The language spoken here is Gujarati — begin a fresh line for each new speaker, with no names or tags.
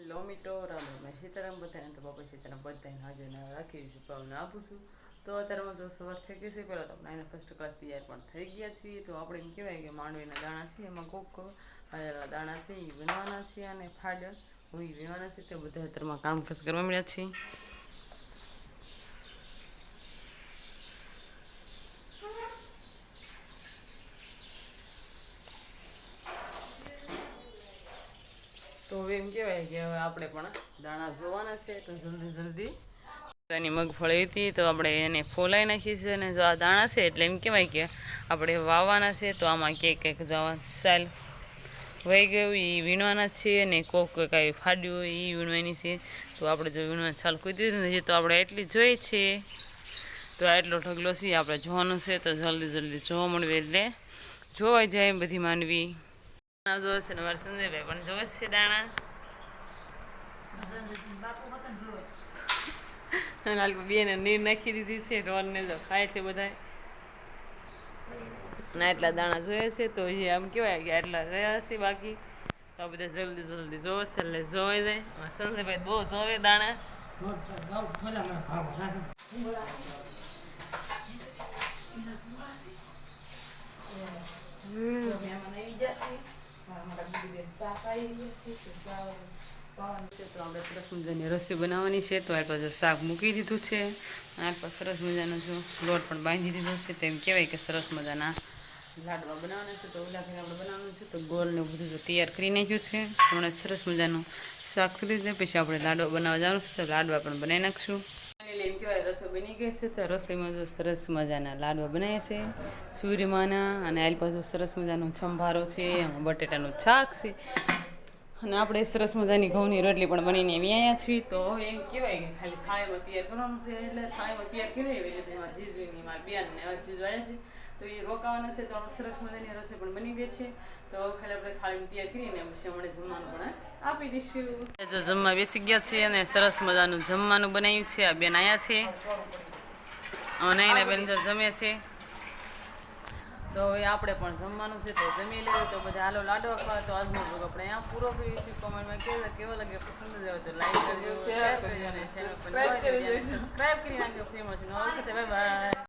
લોમીટો રામ સીતારામ બધાને તો બાપા સીતારામ બધાને હાજર રાખી છું આપું છું. તો અત્યારમાં જો સવાર થઈ ગઈ છે. પહેલાં તો આપણે એને ફર્સ્ટ ક્લાસ તૈયાર પણ થઈ ગયા છીએ. તો આપણે એમ કહેવાય કે માંડવીના દાણા છે એમાં કોક દાણા છે એ વીણવાના છે અને ફાડર હોય વીણવાના છે. તો બધા અત્યારમાં કામ કરવા મળ્યા છીએ. તો હવે એમ કહેવાય કે હવે આપણે પણ દાણા જોવાના છે. તો જલ્દી એની મગફળી હતી તો આપણે એને ફોલાઈ નાખી છે. અને જો આ દાણા છે એટલે એમ કહેવાય કે આપણે વાવવાના છે. તો આમાં કંઈક જવા સાલ વહી ગયું એ વીણવાના છે. અને કોક કાંઈ ફાડ્યું હોય એ વીણવાની છે. તો આપણે જો વીણવા છાલ કૂદી નથી તો આપણે એટલી જોઈએ છીએ. તો આટલો ઢગલો છે આપણે જોવાનું છે. તો જલ્દી જોવા મળ્યું એટલે જોવાઈ જાય એમ બધી માંડવી જોવે છે ને મારે સંજયભાઈ પણ જોવે છે દાણા બેને નીર નાખી દીધી છે. રોનને જો ખાય છે બધા ના એટલા દાણા જોઈએ છે. તો એ આમ કહેવાય કે આટલા રહ્યા છે બાકી તો આ બધા જલ્દી જોવે છે એટલે જોવાઈ જાય. સંજયભાઈ બહુ જોવે દાણા તો આપણે સરસ મજાની રસોઈ બનાવવાની છે. તો આ પાછું શાક મૂકી દીધું છે. આ પાછું સરસ મજાનો જો લોટ પણ બાંધી દીધો છે. તેમ કહેવાય કે સરસ મજાના લાડવા બનાવવાના છે. તો ઓલા આપણે બનાવવાનું છે. તો ગોળને બધું તૈયાર કરી નાખ્યું છે. હમણાં સરસ મજાનું શાક કરી દે પછી આપણે લાડવા બનાવવા જવાનું છે. તો લાડવા પણ બનાવી નાખશું. એમ કહેવાય રસોઈ બની ગઈ છે. તો રસોઈમાં જો સરસ મજાના લાડવા બનાવ્યા છે સૂર્યમાના. અને આ પાછું સરસ મજાનો સંભારો છે. બટેટાનું શાક છે. અને આપણે સરસ મજાની ઘઉંની રોટલી પણ બનીને આવ્યા છીએ. તો એમ કહેવાય કે ખાલી થાળીમાં તૈયાર કરવાનું છે. એટલે થાળીમાં તૈયાર કરી એટલે એમાં જીજુની મારા બેનને એવા જીજુ આવ્યા છે. તો એ રોકાવાના છે. તો આપણે સરસ મજાની રસોઈ પણ બની ગઈ છે. તો ખાલી આપણે થાળીમાં તૈયાર કરીને પછી હમણાં જમવાનું પણ આપી દઈશું. જો જમવા બેસી ગયા છીએ અને સરસ મજાનું જમવાનું બનાવ્યું છે. આ બેન આવ્યા છે અને એના બેન જો જમે છે. તો હવે આપણે પણ જમવાનું છે. તો જમી લેવું. તો બધા હાલો લાડવા ખાવા. તો આજનો બ્લોગ આપણે અહીંયા પૂરો કરીશું. કોમેન્ટમાં કેવો લાગે પસંદ આવે તો લાઈક કરજો, શેર કરજો અને ચેનલ પર સબસ્ક્રાઈબ કરી નાખજો. ફ્રીમાં બાય બાય.